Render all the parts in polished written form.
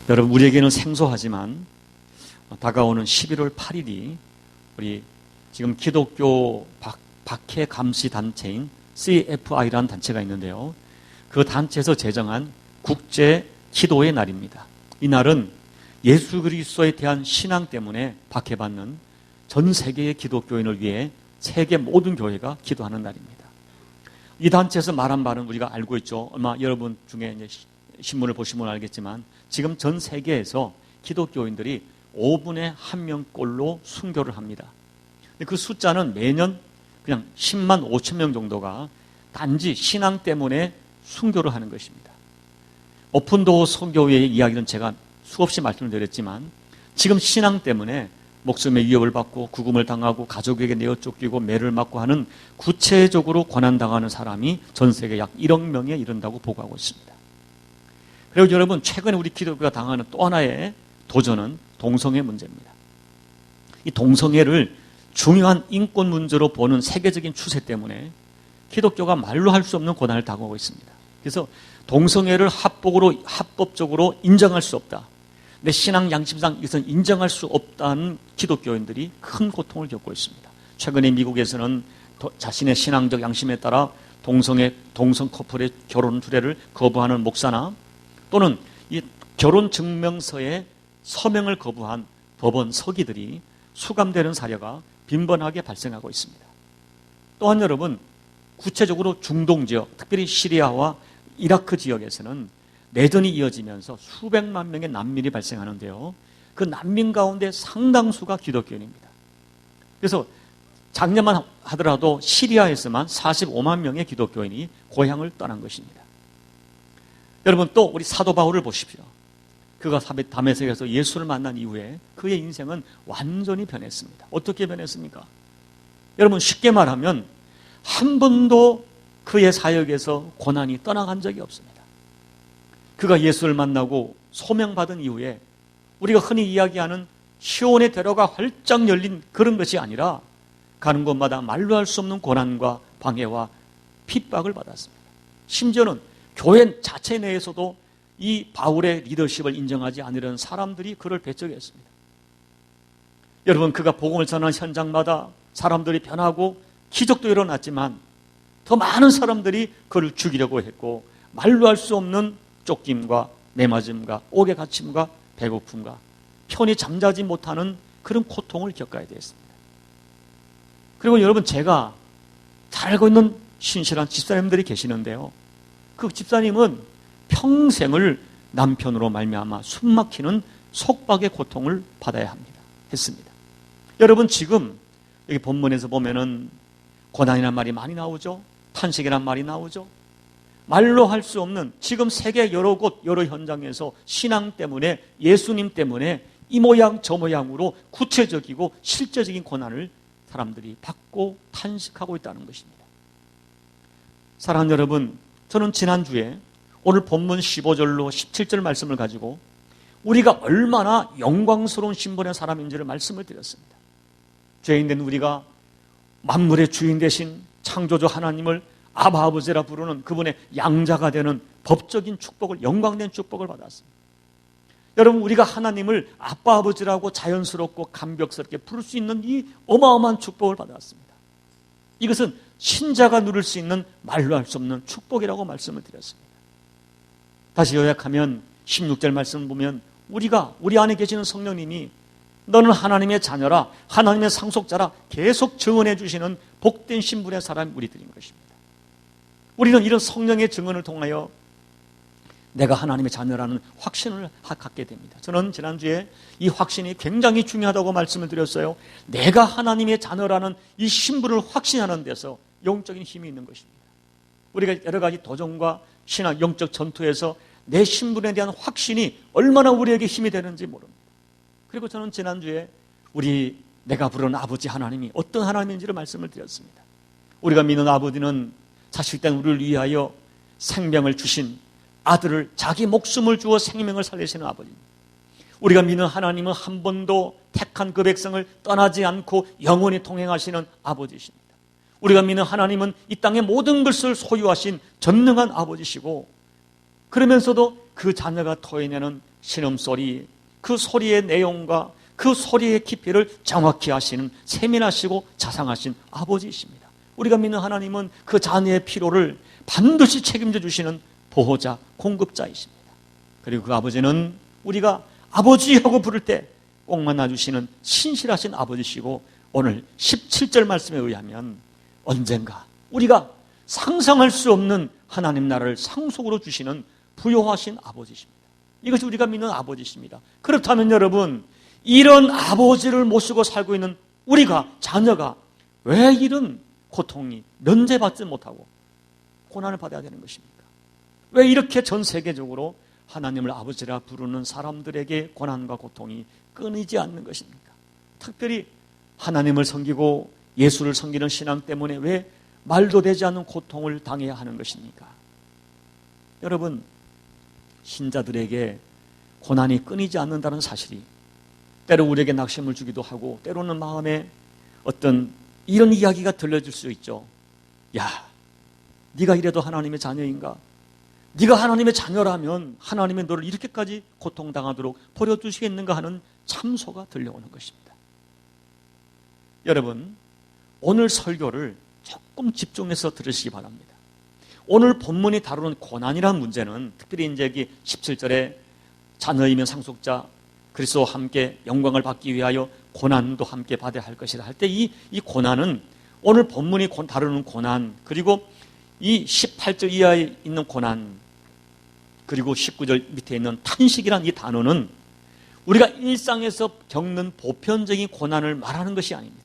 여러분, 우리에게는 생소하지만 다가오는 11월 8일이 우리 지금 기독교 박해 감시 단체인 CFI라는 단체가 있는데요. 그 단체에서 제정한 국제 기도의 날입니다. 이 날은 예수 그리스도에 대한 신앙 때문에 박해받는 전 세계의 기독교인을 위해 세계 모든 교회가 기도하는 날입니다. 이 단체에서 말한 바는 우리가 알고 있죠. 아마 여러분 중에 이제 신문을 보시면 알겠지만 지금 전 세계에서 기독교인들이 5분에 1명꼴로 순교를 합니다. 그 숫자는 매년 그냥 10만 5천 명 정도가 단지 신앙 때문에 순교를 하는 것입니다. 오픈도어 선교회의 이야기는 제가 수없이 말씀을 드렸지만 지금 신앙 때문에 목숨의 위협을 받고 구금을 당하고 가족에게 내어 쫓기고 매를 맞고 하는 구체적으로 고난당하는 사람이 전 세계 약 1억 명에 이른다고 보고하고 있습니다. 그리고 여러분, 최근에 우리 기독교가 당하는 또 하나의 도전은 동성애 문제입니다. 이 동성애를 중요한 인권 문제로 보는 세계적인 추세 때문에 기독교가 말로 할 수 없는 고난을 당하고 있습니다. 그래서 동성애를 합법적으로 인정할 수 없다. 내 신앙 양심상 이것은 인정할 수 없다는 기독교인들이 큰 고통을 겪고 있습니다. 최근에 미국에서는 자신의 신앙적 양심에 따라 동성 커플의 결혼 주례를 거부하는 목사나 또는 이 결혼 증명서에 서명을 거부한 법원 서기들이 수감되는 사례가 빈번하게 발생하고 있습니다. 또한 여러분, 구체적으로 중동 지역, 특별히 시리아와 이라크 지역에서는 내전이 이어지면서 수백만 명의 난민이 발생하는데요. 그 난민 가운데 상당수가 기독교인입니다. 그래서 작년만 하더라도 시리아에서만 45만 명의 기독교인이 고향을 떠난 것입니다. 여러분, 또 우리 사도 바울을 보십시오. 그가 다메섹에서 예수를 만난 이후에 그의 인생은 완전히 변했습니다. 어떻게 변했습니까? 여러분, 쉽게 말하면 한 번도 그의 사역에서 고난이 떠나간 적이 없습니다. 그가 예수를 만나고 소명받은 이후에 우리가 흔히 이야기하는 시온의 대로가 활짝 열린 그런 것이 아니라 가는 곳마다 말로 할 수 없는 고난과 방해와 핍박을 받았습니다. 심지어는 교회 자체 내에서도 이 바울의 리더십을 인정하지 않으려는 사람들이 그를 배척했습니다. 여러분, 그가 복음을 전하는 현장마다 사람들이 변하고 기적도 일어났지만 더 많은 사람들이 그를 죽이려고 했고 말로 할 수 없는 쫓김과 매맞음과 옥에 갇힘과 배고픔과 편히 잠자지 못하는 그런 고통을 겪어야 되었습니다. 그리고 여러분, 제가 잘 알고 있는 신실한 집사님들이 계시는데요. 그 집사님은 평생을 남편으로 말미암아 숨막히는 속박의 고통을 받아야 했습니다. 여러분, 지금 여기 본문에서 보면은 고난이라는 말이 많이 나오죠. 탄식이라는 말이 나오죠. 말로 할 수 없는 지금 세계 여러 곳 여러 현장에서 신앙 때문에 예수님 때문에 이 모양 저 모양으로 구체적이고 실제적인 고난을 사람들이 받고 탄식하고 있다는 것입니다. 사랑하는 여러분, 저는 지난주에 오늘 본문 15절로 17절 말씀을 가지고 우리가 얼마나 영광스러운 신분의 사람인지를 말씀을 드렸습니다. 죄인된 우리가 만물의 주인 되신 창조주 하나님을 아바 아버지라 부르는 그분의 양자가 되는 법적인 축복을, 영광된 축복을 받았습니다. 여러분, 우리가 하나님을 아빠 아버지라고 자연스럽고 감격스럽게 부를 수 있는 이 어마어마한 축복을 받았습니다. 이것은 신자가 누릴 수 있는 말로 할 수 없는 축복이라고 말씀을 드렸습니다. 다시 요약하면 16절 말씀을 보면 우리 안에 계시는 성령님이 너는 하나님의 자녀라, 하나님의 상속자라 계속 증언해 주시는 복된 신분의 사람이 우리들인 것입니다. 우리는 이런 성령의 증언을 통하여 내가 하나님의 자녀라는 확신을 갖게 됩니다. 저는 지난주에 이 확신이 굉장히 중요하다고 말씀을 드렸어요. 내가 하나님의 자녀라는 이 신분을 확신하는 데서 영적인 힘이 있는 것입니다. 우리가 여러 가지 도전과 신앙, 영적 전투에서 내 신분에 대한 확신이 얼마나 우리에게 힘이 되는지 모릅니다. 그리고 저는 지난주에 내가 부르는 아버지 하나님이 어떤 하나님인지를 말씀을 드렸습니다. 우리가 믿는 아버지는 자식된 우리를 위하여 생명을 주신 아들을 자기 목숨을 주어 생명을 살리시는 아버지입니다. 우리가 믿는 하나님은 한 번도 택한 그 백성을 떠나지 않고 영원히 동행하시는 아버지십니다. 우리가 믿는 하나님은 이 땅의 모든 것을 소유하신 전능한 아버지시고 그러면서도 그 자녀가 토해내는 신음소리, 그 소리의 내용과 그 소리의 깊이를 정확히 아시는 세민하시고 자상하신 아버지이십니다. 우리가 믿는 하나님은 그 자녀의 필요를 반드시 책임져 주시는 보호자, 공급자이십니다. 그리고 그 아버지는 우리가 아버지하고 부를 때 꼭 만나주시는 신실하신 아버지시고, 오늘 17절 말씀에 의하면 언젠가 우리가 상상할 수 없는 하나님 나라를 상속으로 주시는 부요하신 아버지십니다. 이것이 우리가 믿는 아버지십니다. 그렇다면 여러분, 이런 아버지를 모시고 살고 있는 우리가, 자녀가 왜 이런 고통이 면제받지 못하고 고난을 받아야 되는 것입니까? 왜 이렇게 전 세계적으로 하나님을 아버지라 부르는 사람들에게 고난과 고통이 끊이지 않는 것입니까? 특별히 하나님을 섬기고 예수를 섬기는 신앙 때문에 왜 말도 되지 않는 고통을 당해야 하는 것입니까? 여러분, 신자들에게 고난이 끊이지 않는다는 사실이 때로 우리에게 낙심을 주기도 하고, 때로는 마음에 어떤 이런 이야기가 들려줄 수 있죠. 야, 네가 이래도 하나님의 자녀인가? 네가 하나님의 자녀라면 하나님의 너를 이렇게까지 고통당하도록 버려두시겠는가 하는 참소가 들려오는 것입니다. 여러분, 오늘 설교를 조금 집중해서 들으시기 바랍니다. 오늘 본문이 다루는 고난이라는 문제는, 특별히 이제 여기 17절에 자녀이면 상속자, 그리스도와 함께 영광을 받기 위하여 고난도 함께 받아야 할 것이라 할 때, 이 고난은 오늘 본문이 다루는 고난, 그리고 이 18절 이하에 있는 고난, 그리고 19절 밑에 있는 탄식이라는 이 단어는 우리가 일상에서 겪는 보편적인 고난을 말하는 것이 아닙니다.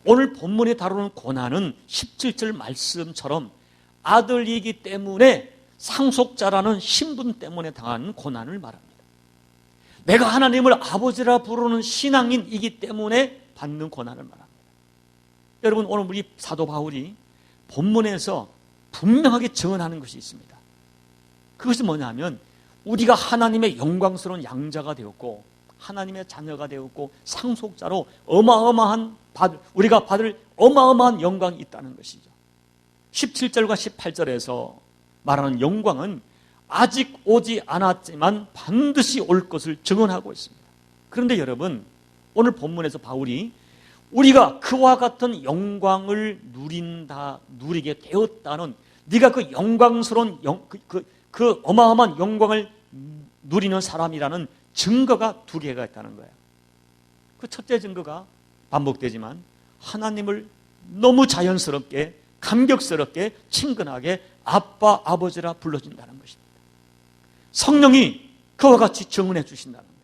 오늘 본문에 다루는 고난은 17절 말씀처럼 아들이기 때문에, 상속자라는 신분 때문에 당하는 고난을 말합니다. 내가 하나님을 아버지라 부르는 신앙인이기 때문에 받는 고난을 말합니다. 여러분, 오늘 우리 사도 바울이 본문에서 분명하게 증언하는 것이 있습니다. 그것이 뭐냐면, 우리가 하나님의 영광스러운 양자가 되었고 하나님의 자녀가 되었고 상속자로 우리가 받을 어마어마한 영광이 있다는 것이죠. 17절과 18절에서 말하는 영광은 아직 오지 않았지만 반드시 올 것을 증언하고 있습니다. 그런데 여러분, 오늘 본문에서 바울이 우리가 그와 같은 영광을 누리게 되었다는, 네가 그 영광스러운 그 어마어마한 영광을 누리는 사람이라는 증거가 두 개가 있다는 거예요. 그 첫째 증거가 반복되지만 하나님을 너무 자연스럽게, 감격스럽게, 친근하게 아빠, 아버지라 불러준다는 것입니다. 성령이 그와 같이 증언해 주신다는 거예요.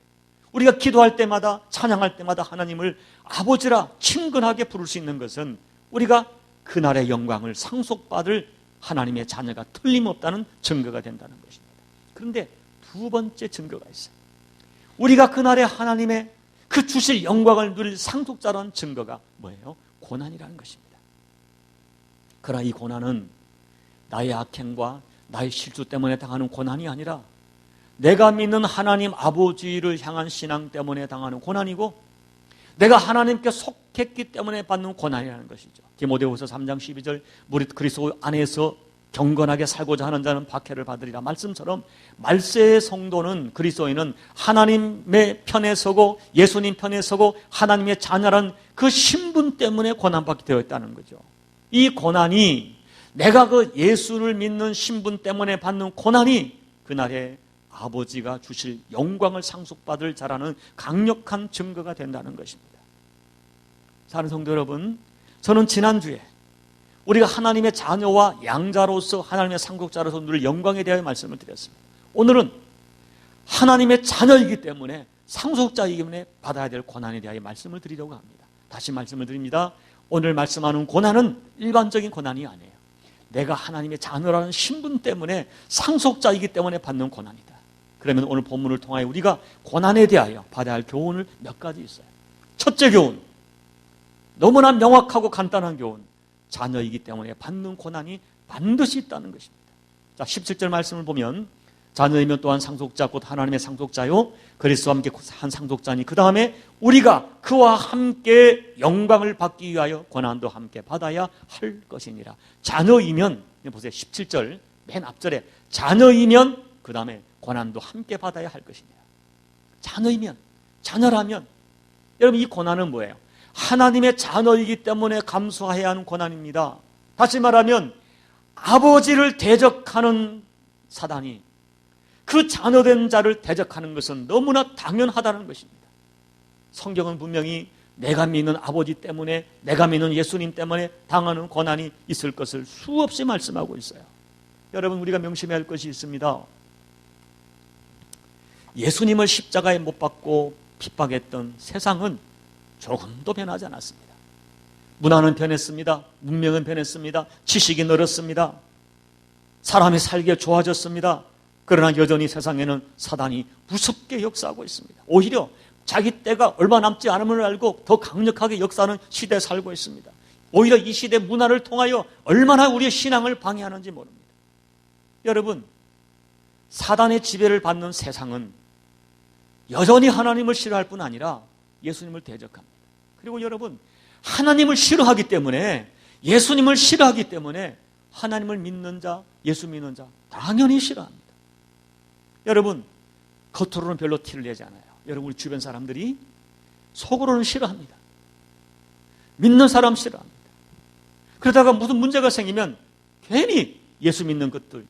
우리가 기도할 때마다, 찬양할 때마다 하나님을 아버지라 친근하게 부를 수 있는 것은 우리가 그날의 영광을 상속받을 하나님의 자녀가 틀림없다는 증거가 된다는 것입니다. 그런데 두 번째 증거가 있어요. 우리가 그날의 하나님의 그 주실 영광을 누릴 상속자라는 증거가 뭐예요? 고난이라는 것입니다. 그러나 이 고난은 나의 악행과 나의 실수 때문에 당하는 고난이 아니라 내가 믿는 하나님 아버지를 향한 신앙 때문에 당하는 고난이고, 내가 하나님께 속했기 때문에 받는 고난이라는 것이죠. 디모데후서 3장 12절 무릇 그리스도 안에서 경건하게 살고자 하는 자는 박해를 받으리라 말씀처럼, 말세의 성도는, 그리스도인은 하나님의 편에 서고 예수님 편에 서고 하나님의 자녀란 그 신분 때문에 고난받게 되어 있다는 거죠. 이 고난이, 내가 그 예수를 믿는 신분 때문에 받는 고난이 그날에 아버지가 주실 영광을 상속받을 자라는 강력한 증거가 된다는 것입니다. 사랑하는 성도 여러분, 저는 지난주에 우리가 하나님의 자녀와 양자로서, 하나님의 상속자로서 누릴 영광에 대하여 말씀을 드렸습니다. 오늘은 하나님의 자녀이기 때문에, 상속자이기 때문에 받아야 될 고난에 대하여 말씀을 드리려고 합니다. 다시 말씀을 드립니다. 오늘 말씀하는 고난은 일반적인 고난이 아니에요. 내가 하나님의 자녀라는 신분 때문에, 상속자이기 때문에 받는 고난이다. 그러면 오늘 본문을 통하여 우리가 고난에 대하여 받아야 할 교훈을 몇 가지 있어요. 첫째 교훈, 너무나 명확하고 간단한 교훈, 자녀이기 때문에 받는 고난이 반드시 있다는 것입니다. 자, 17절 말씀을 보면, 자녀이면 또한 상속자 곧 하나님의 상속자요 그리스도와 함께 한 상속자니 그 다음에 우리가 그와 함께 영광을 받기 위하여 고난도 함께 받아야 할 것이니라. 자녀이면, 보세요, 17절 맨 앞절에 자녀이면, 그 다음에 고난도 함께 받아야 할 것이냐. 자녀이면, 자녀라면, 여러분 이 고난은 뭐예요? 하나님의 자녀이기 때문에 감수해야 하는 고난입니다. 다시 말하면 아버지를 대적하는 사단이 그 자녀된 자를 대적하는 것은 너무나 당연하다는 것입니다. 성경은 분명히 내가 믿는 아버지 때문에, 내가 믿는 예수님 때문에 당하는 고난이 있을 것을 수없이 말씀하고 있어요. 여러분, 우리가 명심해야 할 것이 있습니다. 예수님을 십자가에 못 박고 핍박했던 세상은 조금도 변하지 않았습니다. 문화는 변했습니다. 문명은 변했습니다. 지식이 늘었습니다. 사람이 살기가 좋아졌습니다. 그러나 여전히 세상에는 사단이 무섭게 역사하고 있습니다. 오히려 자기 때가 얼마 남지 않음을 알고 더 강력하게 역사하는 시대에 살고 있습니다. 오히려 이 시대 문화를 통하여 얼마나 우리의 신앙을 방해하는지 모릅니다. 여러분, 사단의 지배를 받는 세상은 여전히 하나님을 싫어할 뿐 아니라 예수님을 대적합니다. 그리고 여러분, 하나님을 싫어하기 때문에, 예수님을 싫어하기 때문에 하나님을 믿는 자, 예수 믿는 자 당연히 싫어합니다. 여러분, 겉으로는 별로 티를 내지 않아요. 여러분, 우리 주변 사람들이 속으로는 싫어합니다. 믿는 사람 싫어합니다. 그러다가 무슨 문제가 생기면 괜히 예수 믿는 것들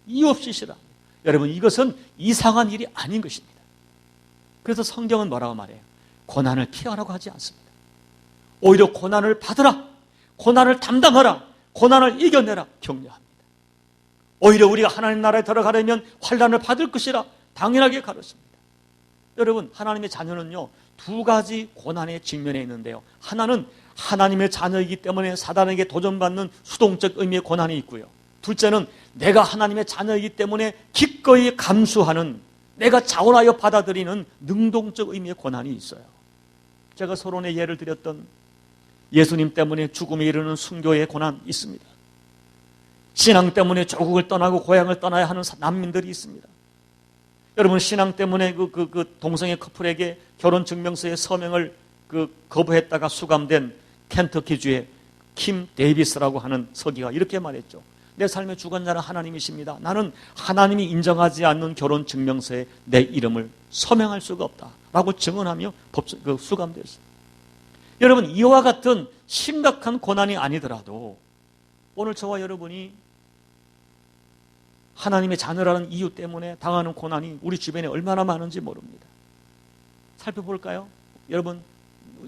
이유 없이 싫어합니다. 여러분, 이것은 이상한 일이 아닌 것입니다. 그래서 성경은 뭐라고 말해요? 고난을 피하라고 하지 않습니다. 오히려 고난을 받으라, 고난을 담당하라, 고난을 이겨내라 격려합니다. 오히려 우리가 하나님 나라에 들어가려면 환난을 받을 것이라 당연하게 가르칩니다. 여러분, 하나님의 자녀는요, 두 가지 고난에 직면해 있는데요. 하나는 하나님의 자녀이기 때문에 사단에게 도전받는 수동적 의미의 고난이 있고요. 둘째는 내가 하나님의 자녀이기 때문에 기꺼이 감수하는, 내가 자원하여 받아들이는 능동적 의미의 고난이 있어요. 제가 서론에 예를 드렸던 예수님 때문에 죽음에 이르는 순교의 고난 있습니다. 신앙 때문에 조국을 떠나고 고향을 떠나야 하는 난민들이 있습니다. 여러분, 신앙 때문에 그 동성애 커플에게 결혼 증명서에 서명을 거부했다가 수감된 켄터키주의 킴 데이비스라고 하는 서기가 이렇게 말했죠. 내 삶의 주관자는 하나님이십니다. 나는 하나님이 인정하지 않는 결혼 증명서에 내 이름을 서명할 수가 없다 라고 증언하며 수감되었습니다. 여러분, 이와 같은 심각한 고난이 아니더라도 오늘 저와 여러분이 하나님의 자녀라는 이유 때문에 당하는 고난이 우리 주변에 얼마나 많은지 모릅니다. 살펴볼까요? 여러분,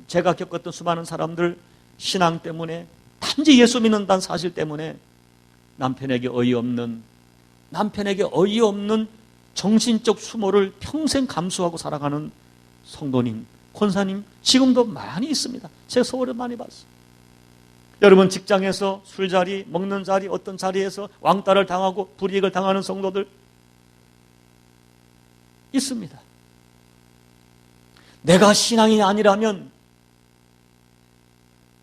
제가 겪었던 수많은 사람들, 신앙 때문에, 단지 예수 믿는다는 사실 때문에 남편에게 어이없는 정신적 수모를 평생 감수하고 살아가는 성도님, 권사님 지금도 많이 있습니다. 제가 서울에 많이 봤어요. 여러분, 직장에서 술자리, 먹는 자리, 어떤 자리에서 왕따를 당하고 불이익을 당하는 성도들 있습니다. 내가 신앙이 아니라면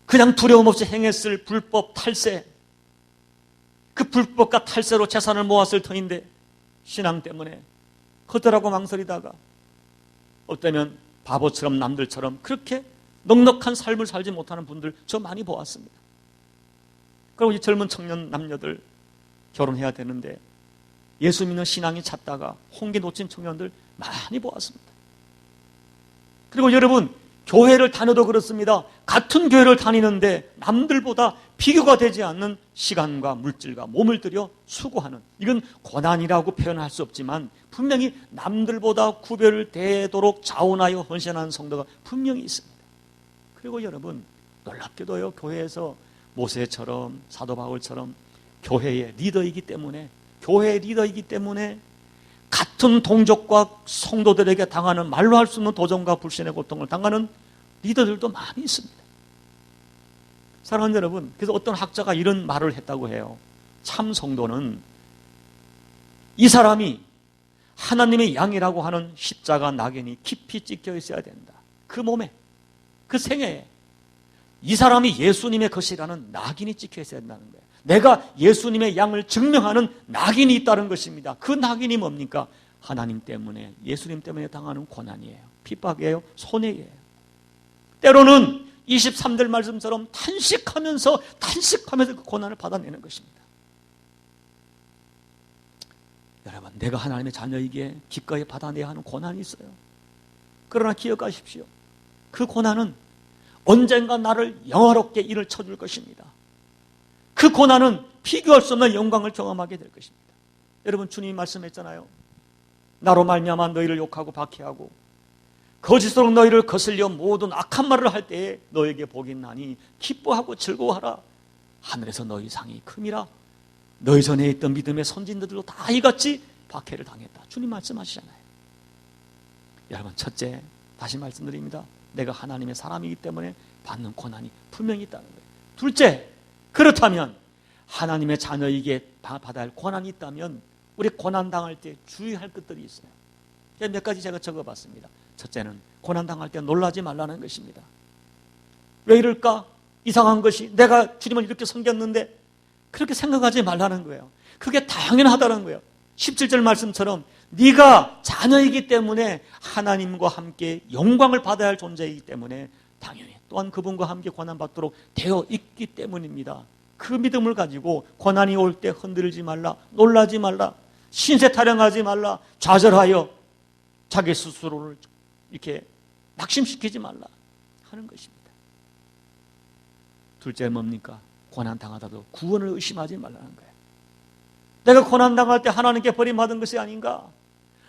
그냥 두려움 없이 행했을 불법 탈세, 그 불법과 탈세로 재산을 모았을 터인데 신앙 때문에 헛되라고 망설이다가 어쩌면 바보처럼 남들처럼 그렇게 넉넉한 삶을 살지 못하는 분들 저 많이 보았습니다. 그리고 이 젊은 청년 남녀들 결혼해야 되는데 예수 믿는 신앙이 찼다가 홍기 놓친 청년들 많이 보았습니다. 그리고 여러분, 교회를 다녀도 그렇습니다. 같은 교회를 다니는데 남들보다 비교가 되지 않는 시간과 물질과 몸을 들여 수고하는, 이건 고난이라고 표현할 수 없지만 분명히 남들보다 구별되도록 자원하여 헌신하는 성도가 분명히 있습니다. 그리고 여러분, 놀랍게도요, 교회에서 모세처럼 사도 바울처럼 교회의 리더이기 때문에 같은 동족과 성도들에게 당하는 말로 할 수 없는 도전과 불신의 고통을 당하는 리더들도 많이 있습니다. 사랑하는 여러분, 그래서 어떤 학자가 이런 말을 했다고 해요. 참 성도는 이 사람이 하나님의 양이라고 하는 십자가 낙인이 깊이 찍혀 있어야 된다. 그 몸에, 그 생애에 이 사람이 예수님의 것이라는 낙인이 찍혀 있어야 된다는 거예요. 내가 예수님의 양을 증명하는 낙인이 있다는 것입니다. 그 낙인이 뭡니까? 하나님 때문에, 예수님 때문에 당하는 고난이에요. 핍박이에요. 손해예요. 때로는 23절 말씀처럼 탄식하면서 그 고난을 받아내는 것입니다. 여러분, 내가 하나님의 자녀이기에 기꺼이 받아내야 하는 고난이 있어요. 그러나 기억하십시오. 그 고난은 언젠가 나를 영화롭게 일을 쳐줄 것입니다. 그 고난은 비교할 수 없는 영광을 경험하게 될 것입니다. 여러분, 주님이 말씀했잖아요. 나로 말미암아 너희를 욕하고 박해하고 거짓으로 너희를 거슬려 모든 악한 말을 할 때에 너에게 복이 나니 기뻐하고 즐거워하라. 하늘에서 너희 상이 큼이라. 너희 전에 있던 믿음의 선진들도 다 이같이 박해를 당했다. 주님 말씀하시잖아요. 여러분, 첫째, 다시 말씀드립니다. 내가 하나님의 사람이기 때문에 받는 고난이 분명히 있다는 거예요. 둘째, 그렇다면 하나님의 자녀에게 받아야 할 고난이 있다면 우리 고난 당할 때 주의할 것들이 있어요. 몇 가지 제가 적어봤습니다. 첫째는 고난 당할 때 놀라지 말라는 것입니다. 왜 이럴까? 이상한 것이 내가 주님을 이렇게 섬겼는데 그렇게 생각하지 말라는 거예요. 그게 당연하다는 거예요. 17절 말씀처럼 네가 자녀이기 때문에 하나님과 함께 영광을 받아야 할 존재이기 때문에 당연히 또한 그분과 함께 고난받도록 되어 있기 때문입니다. 그 믿음을 가지고 고난이 올 때 흔들지 말라, 놀라지 말라, 신세 타령하지 말라, 좌절하여 자기 스스로를 이렇게 낙심시키지 말라 하는 것입니다. 둘째 뭡니까? 고난 당하다도 구원을 의심하지 말라는 거예요. 내가 고난 당할 때 하나님께 버림받은 것이 아닌가?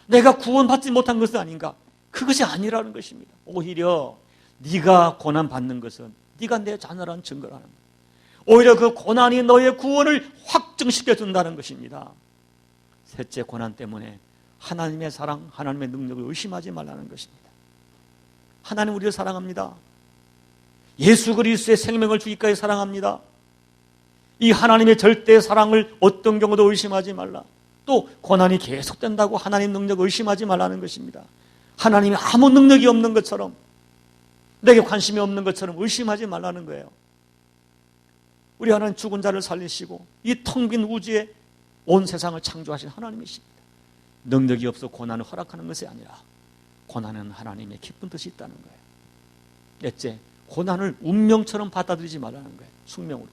내가 구원받지 못한 것이 아닌가? 그것이 아니라는 것입니다. 오히려 네가 고난 받는 것은 네가 내 자녀라는 증거라는 거예요. 오히려 그 고난이 너의 구원을 확증시켜 준다는 것입니다. 셋째, 고난 때문에 하나님의 사랑, 하나님의 능력을 의심하지 말라는 것입니다. 하나님 우리를 사랑합니다. 예수 그리스도의 생명을 주기까지 사랑합니다. 이 하나님의 절대 사랑을 어떤 경우도 의심하지 말라. 또 고난이 계속된다고 하나님 능력을 의심하지 말라는 것입니다. 하나님이 아무 능력이 없는 것처럼, 내게 관심이 없는 것처럼 의심하지 말라는 거예요. 우리 하나님 죽은 자를 살리시고 이 텅 빈 우주에 온 세상을 창조하신 하나님이십니다. 능력이 없어 고난을 허락하는 것이 아니라 고난은 하나님의 기쁜 뜻이 있다는 거예요. 넷째, 고난을 운명처럼 받아들이지 말라는 거예요. 숙명으로.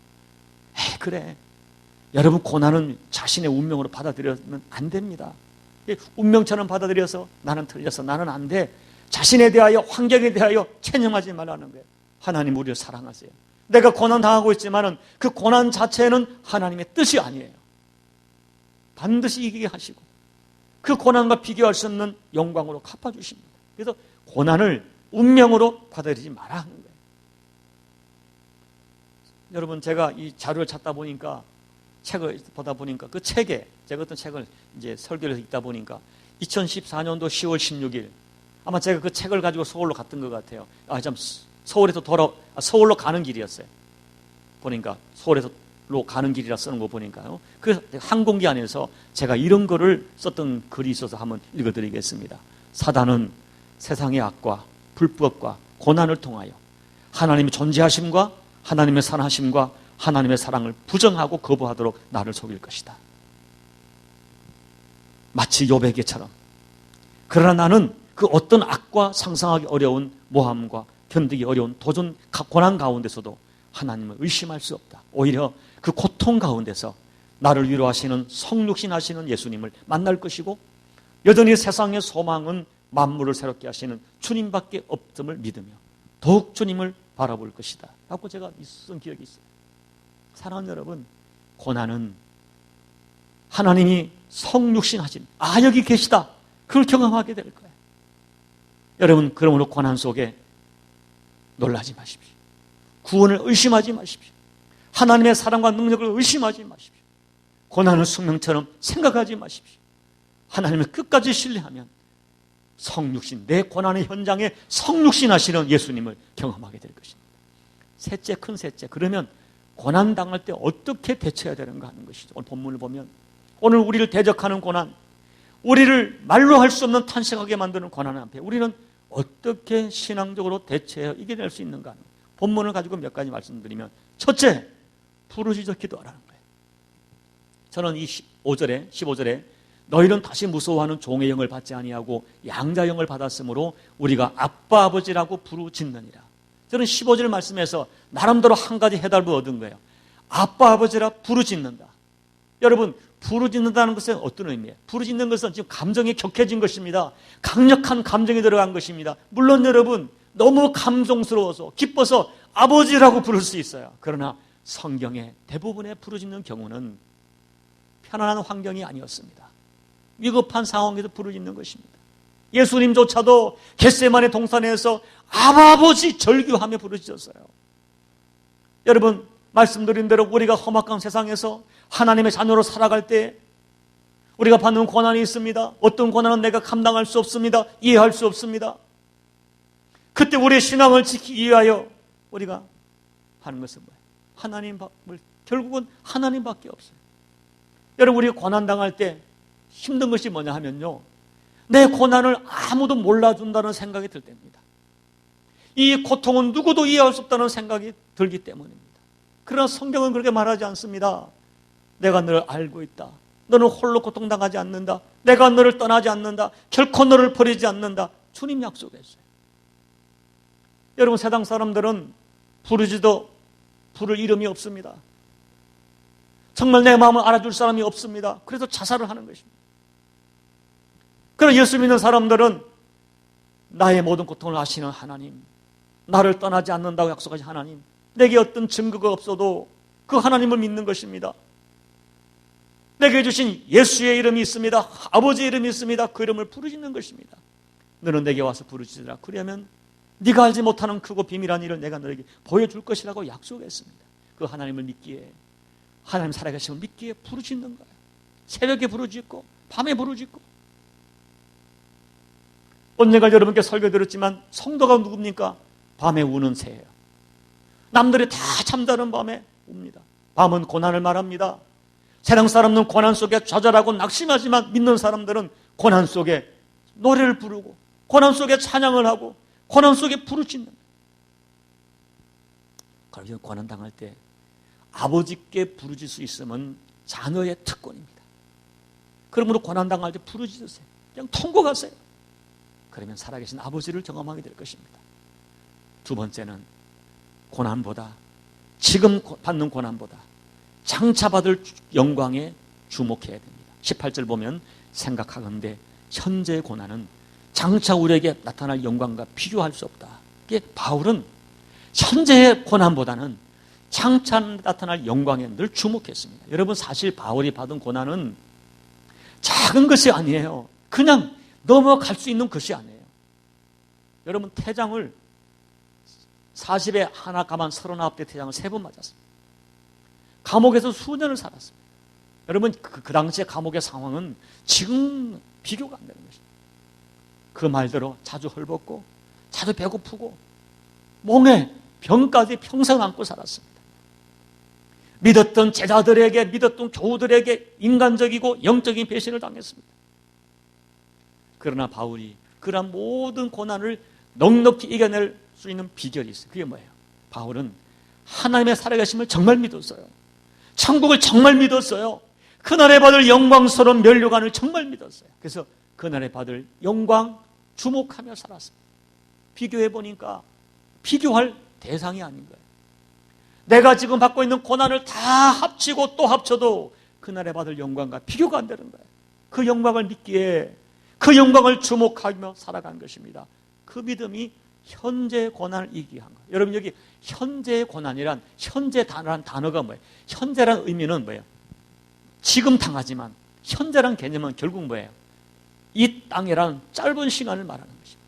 그래, 여러분, 고난은 자신의 운명으로 받아들이면 안 됩니다. 운명처럼 받아들여서 나는 틀렸어, 나는 안 돼, 자신에 대하여, 환경에 대하여 체념하지 말라는 거예요. 하나님 우리를 사랑하세요. 내가 고난 당하고 있지만은 그 고난 자체는 하나님의 뜻이 아니에요. 반드시 이기게 하시고 그 고난과 비교할 수 없는 영광으로 갚아주십니다. 그래서 고난을 운명으로 받아들이지 말라 하는 거예요. 여러분, 제가 이 자료를 찾다 보니까, 책을 보다 보니까 그 책에, 제가 어떤 책을 이제 설교를 읽다 보니까 2014년도 10월 16일 아마 제가 그 책을 가지고 서울로 갔던 것 같아요. 참 서울로 가는 길이었어요. 보니까 서울로 가는 길이라 쓰는 거 보니까요. 그 항공기 안에서 제가 이런 거를 썼던 글이 있어서 한번 읽어드리겠습니다. 사단은 세상의 악과 불법과 고난을 통하여 하나님의 존재하심과 하나님의 선하심과 하나님의 사랑을 부정하고 거부하도록 나를 속일 것이다. 마치 욥에게처럼. 그러나 나는 그 어떤 악과 상상하기 어려운 모함과 견디기 어려운 도전 고난 가운데서도 하나님을 의심할 수 없다. 오히려 그 고통 가운데서 나를 위로하시는 성육신 하시는 예수님을 만날 것이고, 여전히 세상의 소망은 만물을 새롭게 하시는 주님밖에 없음을 믿으며 더욱 주님을 바라볼 것이다 라고 제가 쓴 기억이 있어요. 사랑하는 여러분, 고난은 하나님이 성육신 하신, 여기 계시다, 그걸 경험하게 될 거예요. 여러분, 그러므로 고난 속에 놀라지 마십시오. 구원을 의심하지 마십시오. 하나님의 사랑과 능력을 의심하지 마십시오. 고난을 숙명처럼 생각하지 마십시오. 하나님을 끝까지 신뢰하면 성육신, 내 고난의 현장에 성육신 하시는 예수님을 경험하게 될 것입니다. 셋째, 큰 셋째, 그러면 고난 당할 때 어떻게 대처해야 되는가 하는 것이죠. 오늘 본문을 보면 오늘 우리를 대적하는 고난, 우리를 말로 할 수 없는 탄식하게 만드는 고난 앞에 우리는 어떻게 신앙적으로 대처해 이겨낼 수 있는가 하는, 본문을 가지고 몇 가지 말씀드리면, 첫째, 부르짖어 기도하라는 거예요. 저는 이 15절에 너희는 다시 무서워하는 종의 영을 받지 아니하고 양자 영을 받았으므로 우리가 아빠 아버지라고 부르짖느니라. 저는 15절 말씀에서 나름대로 한 가지 해답을 얻은 거예요. 아빠 아버지라 부르짖는다. 여러분, 부르짖는다는 것은 어떤 의미예요? 부르짖는 것은 지금 감정이 격해진 것입니다. 강력한 감정이 들어간 것입니다. 물론 여러분 너무 감동스러워서 기뻐서 아버지라고 부를 수 있어요. 그러나 성경의 대부분의 부르짖는 경우는 편안한 환경이 아니었습니다. 위급한 상황에서 부르짖는 것입니다. 예수님조차도 겟세마네 동산에서 아버지 절규하며 부르짖었어요. 여러분 말씀드린 대로 우리가 험악한 세상에서 하나님의 자녀로 살아갈 때 우리가 받는 고난이 있습니다. 어떤 고난은 내가 감당할 수 없습니다. 이해할 수 없습니다. 그때 우리의 신앙을 지키기 위하여 우리가 하는 것은 뭐예요? 하나님을 결국은 하나님밖에 없어요. 여러분 우리가 고난당할 때 힘든 것이 뭐냐 하면요, 내 고난을 아무도 몰라준다는 생각이 들 때입니다. 이 고통은 누구도 이해할 수 없다는 생각이 들기 때문입니다. 그러나 성경은 그렇게 말하지 않습니다. 내가 너를 알고 있다. 너는 홀로 고통당하지 않는다. 내가 너를 떠나지 않는다. 결코 너를 버리지 않는다. 주님 약속했어요. 여러분 세상 사람들은 부르지도 부를 이름이 없습니다. 정말 내 마음을 알아줄 사람이 없습니다. 그래서 자살을 하는 것입니다. 그러나 예수 믿는 사람들은 나의 모든 고통을 아시는 하나님, 나를 떠나지 않는다고 약속하신 하나님, 내게 어떤 증거가 없어도 그 하나님을 믿는 것입니다. 내게 주신 예수의 이름이 있습니다. 아버지의 이름이 있습니다. 그 이름을 부르짖는 것입니다. 너는 내게 와서 부르짖으라. 그러면 네가 알지 못하는 크고 비밀한 일을 내가 너에게 보여줄 것이라고 약속했습니다. 그 하나님을 믿기에, 하나님 살아계심을 믿기에 부르짖는 거예요. 새벽에 부르짖고 밤에 부르짖고. 언젠가 여러분께 설교 들었지만 성도가 누굽니까? 밤에 우는 새예요. 남들이 다 잠자는 밤에 웁니다. 밤은 고난을 말합니다. 세상 사람은 고난 속에 좌절하고 낙심하지만 믿는 사람들은 고난 속에 노래를 부르고 고난 속에 찬양을 하고 고난 속에 부르짖는. 그래서 고난 당할 때 아버지께 부르짖을 수 있으면 자녀의 특권입니다. 그러므로 고난 당할 때 부르짖으세요. 그냥 통곡하세요. 그러면 살아계신 아버지를 경험하게 될 것입니다. 두 번째는 고난보다, 지금 받는 고난보다 장차 받을 영광에 주목해야 됩니다. 18절 보면 생각하건대 현재의 고난은 장차 우리에게 나타날 영광과 비교할 수 없다. 이게 바울은 현재의 고난보다는 장차 나타날 영광에 늘 주목했습니다. 여러분 사실 바울이 받은 고난은 작은 것이 아니에요. 그냥 넘어갈 수 있는 것이 아니에요. 여러분 태장을 40에 하나 가만 39대 태장을 3번 맞았습니다. 감옥에서 수년을 살았습니다. 여러분 그 당시의 감옥의 상황은 지금 비교가 안 되는 것입니다. 그 말대로 자주 헐벗고 자주 배고프고 몸에 병까지 평생 안고 살았습니다. 믿었던 제자들에게, 믿었던 교우들에게 인간적이고 영적인 배신을 당했습니다. 그러나 바울이 그러한 모든 고난을 넉넉히 이겨낼 수 있는 비결이 있어요. 그게 뭐예요? 바울은 하나님의 살아계심을 정말 믿었어요. 천국을 정말 믿었어요. 그날에 받을 영광스러운 면류관을 정말 믿었어요. 그래서 그날에 받을 영광 주목하며 살았습니다. 비교해 보니까 비교할 대상이 아닌 거예요. 내가 지금 받고 있는 고난을 다 합치고 또 합쳐도 그날에 받을 영광과 비교가 안 되는 거예요. 그 영광을 믿기에 그 영광을 주목하며 살아간 것입니다. 그 믿음이 현재의 고난을 이기게 한 거예요. 여러분 여기 현재의 고난이란, 현재라는 단어가 뭐예요? 현재란 의미는 뭐예요? 지금 당하지만 현재란 개념은 결국 뭐예요? 이 땅이란 짧은 시간을 말하는 것입니다.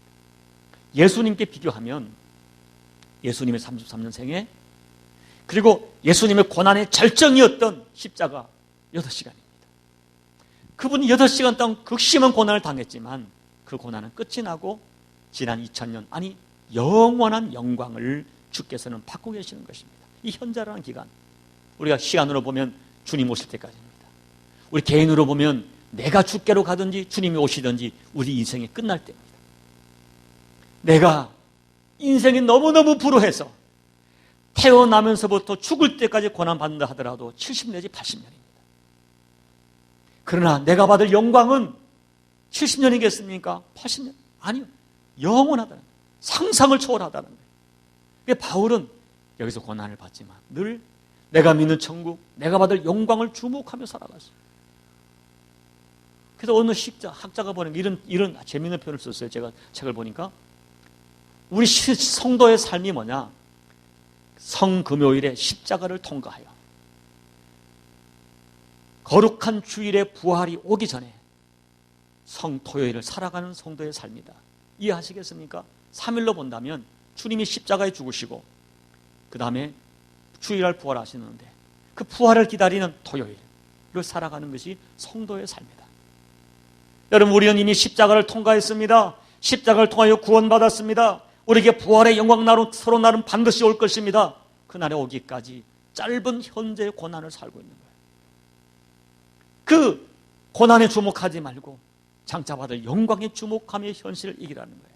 예수님께 비교하면 예수님의 33년 생애, 그리고 예수님의 고난의 절정이었던 십자가 8시간입니다. 그분이 8시간 동안 극심한 고난을 당했지만 그 고난은 끝이 나고 지난 2000년, 아니 영원한 영광을 주께서는 받고 계시는 것입니다. 이 현재라는 기간, 우리가 시간으로 보면 주님 오실 때까지입니다. 우리 개인으로 보면 내가 주께로 가든지 주님이 오시든지 우리 인생이 끝날 때입니다. 내가 인생이 너무너무 불우해서 태어나면서부터 죽을 때까지 고난받는다 하더라도 70 내지 80년입니다. 그러나 내가 받을 영광은 70년이겠습니까? 80년? 아니요. 영원하다는 거예요. 상상을 초월하다는 거예요. 그러니까 바울은 여기서 고난을 받지만 늘 내가 믿는 천국, 내가 받을 영광을 주목하며 살아갔어요. 그래서 어느 학자가 보니까 이런 재미있는 표현을 썼어요. 제가 책을 보니까 우리 성도의 삶이 뭐냐? 성금요일에 십자가를 통과하여 거룩한 주일의 부활이 오기 전에 성토요일을 살아가는 성도의 삶이다. 이해하시겠습니까? 3일로 본다면 주님이 십자가에 죽으시고 그 다음에 주일날 부활하시는데 그 부활을 기다리는 토요일을 살아가는 것이 성도의 삶이다. 여러분, 우리는 이미 십자가를 통과했습니다. 십자가를 통하여 구원받았습니다. 우리에게 부활의 영광 서로 날은 반드시 올 것입니다. 그날에 오기까지 짧은 현재의 고난을 살고 있는 거예요. 그 고난에 주목하지 말고 장차 받을 영광에 주목하며 현실을 이기라는 거예요.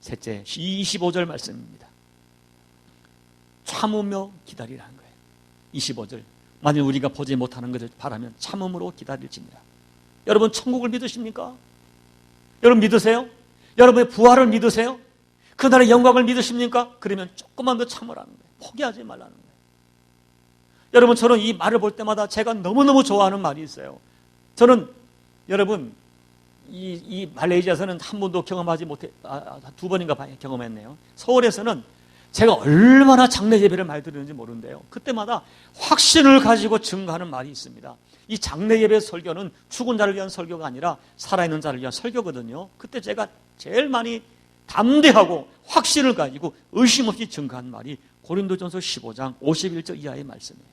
셋째, 25절 말씀입니다. 참으며 기다리라는 거예요. 25절. 만일 우리가 보지 못하는 것을 바라면 참음으로 기다릴지니라. 여러분, 천국을 믿으십니까? 여러분 믿으세요? 여러분의 부활을 믿으세요? 그날의 영광을 믿으십니까? 그러면 조금만 더 참으라는 거예요. 포기하지 말라는 거예요. 여러분, 저는 이 말을 볼 때마다 제가 너무너무 좋아하는 말이 있어요. 저는 여러분 이 말레이시아에서는 한 번도 경험하지 못해, 두 번인가 경험했네요. 서울에서는 제가 얼마나 장례 예배를 많이 드리는지 모르는데요. 그때마다 확신을 가지고 증거하는 말이 있습니다. 이 장례 예배 설교는 죽은 자를 위한 설교가 아니라 살아있는 자를 위한 설교거든요. 그때 제가 제일 많이 담대하고 확신을 가지고 의심 없이 증거한 말이 고린도전서 15장 51절 이하의 말씀이에요.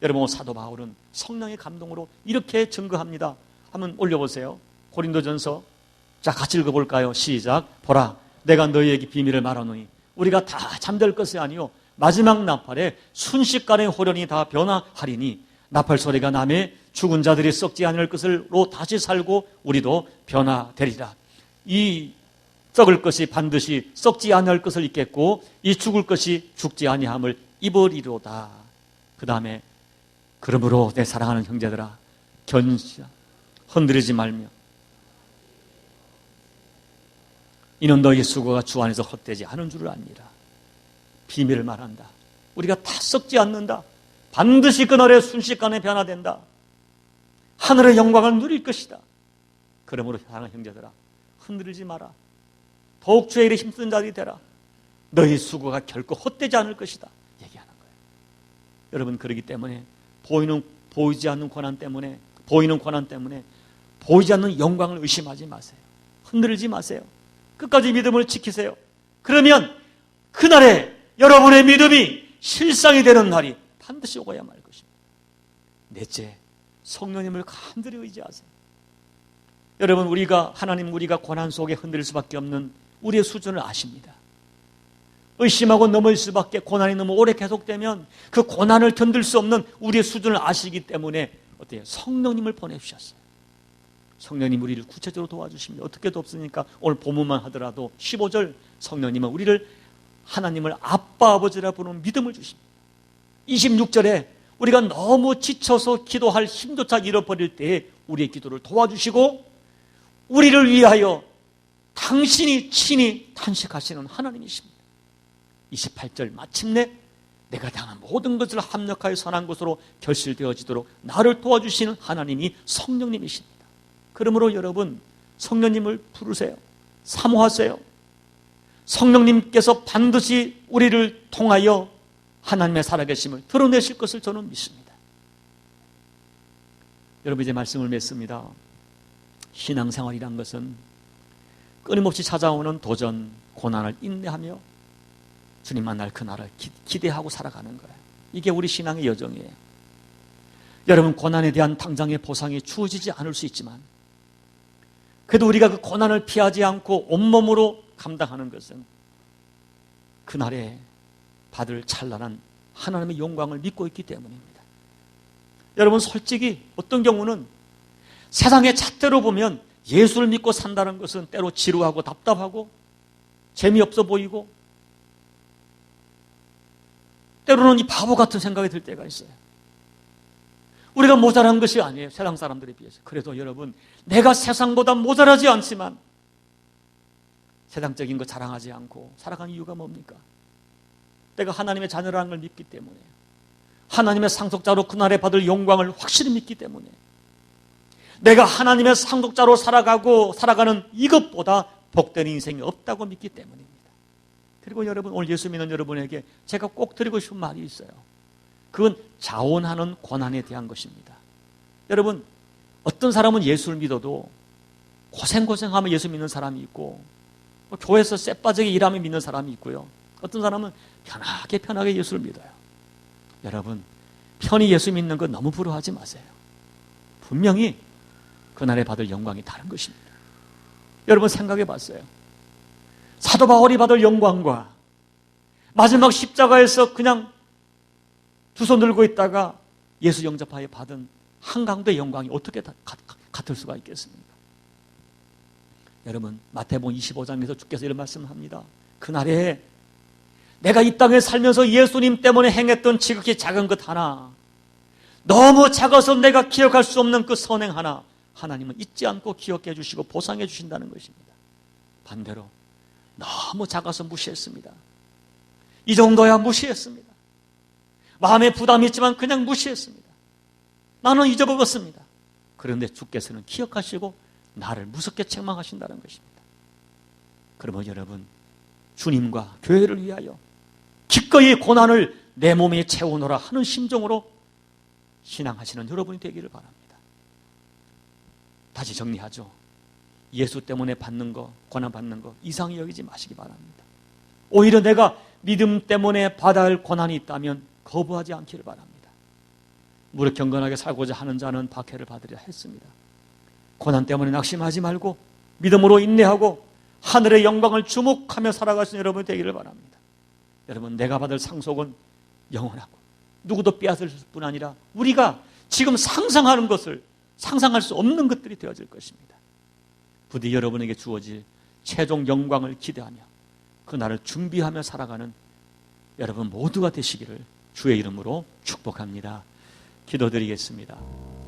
여러분, 사도 바울은 성령의 감동으로 이렇게 증거합니다. 한번 올려보세요. 고린도전서. 자, 같이 읽어볼까요? 시작. 보라, 내가 너희에게 비밀을 말하노니 우리가 다 잠들 것이 아니요 마지막 나팔에 순식간에 호련히 다 변화하리니 나팔 소리가 나매 죽은 자들이 썩지 않을 것으로 다시 살고 우리도 변화되리라. 이 썩을 것이 반드시 썩지 않을 것을 입겠고 이 죽을 것이 죽지 아니함을 입으리로다. 그 다음에 그러므로 내 사랑하는 형제들아 흔들리지 말며 이는 너희 수고가 주 안에서 헛되지 않은 줄을 압니다. 비밀을 말한다. 우리가 다 썩지 않는다. 반드시 그날의 순식간에 변화된다. 하늘의 영광을 누릴 것이다. 그러므로 사랑하는 형제들아, 흔들리지 마라. 더욱 주의 일에 힘쓰는 자들이 되라. 너희 수고가 결코 헛되지 않을 것이다. 얘기하는 거예요. 여러분, 그러기 때문에 보이지 않는 고난 때문에 보이지 않는 영광을 의심하지 마세요. 흔들리지 마세요. 끝까지 믿음을 지키세요. 그러면 그날에 여러분의 믿음이 실상이 되는 날이 반드시 오고야 말 것입니다. 넷째, 성령님을 간절히 의지하세요. 여러분, 우리가 고난 속에 흔들릴 수밖에 없는 우리의 수준을 아십니다. 의심하고 넘어질 수밖에, 고난이 너무 오래 계속되면 그 고난을 견딜 수 없는 우리의 수준을 아시기 때문에 어때요? 성령님을 보내주셨어요. 성령님 우리를 구체적으로 도와주십니다. 어떻게 돕습니까? 오늘 본문만 하더라도 15절, 성령님은 우리를 하나님을 아빠 아버지라 부르는 믿음을 주십니다. 26절에 우리가 너무 지쳐서 기도할 힘조차 잃어버릴 때에 우리의 기도를 도와주시고 우리를 위하여 당신이 친히 탄식하시는 하나님이십니다. 28절, 마침내 내가 당한 모든 것을 합력하여 선한 것으로 결실되어지도록 나를 도와주시는 하나님이 성령님이십니다. 그러므로 여러분, 성령님을 부르세요. 사모하세요. 성령님께서 반드시 우리를 통하여 하나님의 살아계심을 드러내실 것을 저는 믿습니다. 여러분, 이제 말씀을 맺습니다. 신앙생활이란 것은 끊임없이 찾아오는 도전, 고난을 인내하며 주님 만날 그날을 기대하고 살아가는 거예요. 이게 우리 신앙의 여정이에요. 여러분, 고난에 대한 당장의 보상이 주어지지 않을 수 있지만 그래도 우리가 그 고난을 피하지 않고 온몸으로 감당하는 것은 그날에 받을 찬란한 하나님의 영광을 믿고 있기 때문입니다. 여러분, 솔직히 어떤 경우는 세상의 잣대로 보면 예수를 믿고 산다는 것은 때로 지루하고 답답하고 재미없어 보이고 때로는 이 바보 같은 생각이 들 때가 있어요. 우리가 모자란 것이 아니에요. 세상 사람들에 비해서. 그래도 여러분, 내가 세상보다 모자라지 않지만 세상적인 거 자랑하지 않고 살아가는 이유가 뭡니까? 내가 하나님의 자녀라는 걸 믿기 때문에, 하나님의 상속자로 그날에 받을 영광을 확실히 믿기 때문에, 내가 하나님의 상속자로 살아가는 이것보다 복된 인생이 없다고 믿기 때문입니다. 그리고 여러분, 오늘 예수 믿는 여러분에게 제가 꼭 드리고 싶은 말이 있어요. 그건 자원하는 고난에 대한 것입니다. 여러분, 어떤 사람은 예수를 믿어도 고생하며 예수 믿는 사람이 있고, 교회에서 쎄빠지게 일하며 믿는 사람이 있고요. 어떤 사람은 편하게 예수를 믿어요. 여러분, 편히 예수 믿는 거 너무 부러워하지 마세요. 분명히 그날에 받을 영광이 다른 것입니다. 여러분, 생각해 봤어요. 사도 바울이 받을 영광과 마지막 십자가에서 그냥 두 손 들고 있다가 예수 영접하여 받은 한강도의 영광이 어떻게 같을 수가 있겠습니까? 여러분, 마태복음 25장에서 주께서 이런 말씀을 합니다. 그날에 내가 이 땅에 살면서 예수님 때문에 행했던 지극히 작은 것 하나, 너무 작아서 내가 기억할 수 없는 그 선행 하나, 하나님은 잊지 않고 기억해 주시고 보상해 주신다는 것입니다. 반대로 너무 작아서 무시했습니다. 이 정도야 무시했습니다. 마음에 부담이 있지만 그냥 무시했습니다. 나는 잊어먹었습니다. 그런데 주께서는 기억하시고 나를 무섭게 책망하신다는 것입니다. 그러면 여러분, 주님과 교회를 위하여 기꺼이 고난을 내 몸에 채우노라 하는 심정으로 신앙하시는 여러분이 되기를 바랍니다. 다시 정리하죠. 예수 때문에 받는 거, 고난 받는 거 이상히 여기지 마시기 바랍니다. 오히려 내가 믿음 때문에 받아야 할 고난이 있다면 거부하지 않기를 바랍니다. 무릇 경건하게 살고자 하는 자는 박해를 받으려 했습니다. 고난 때문에 낙심하지 말고 믿음으로 인내하고 하늘의 영광을 주목하며 살아갈 수 있는 여러분이 되기를 바랍니다. 여러분, 내가 받을 상속은 영원하고 누구도 빼앗을 뿐 아니라 우리가 지금 상상하는 것을 상상할 수 없는 것들이 되어질 것입니다. 부디 여러분에게 주어질 최종 영광을 기대하며 그날을 준비하며 살아가는 여러분 모두가 되시기를 주의 이름으로 축복합니다. 기도드리겠습니다.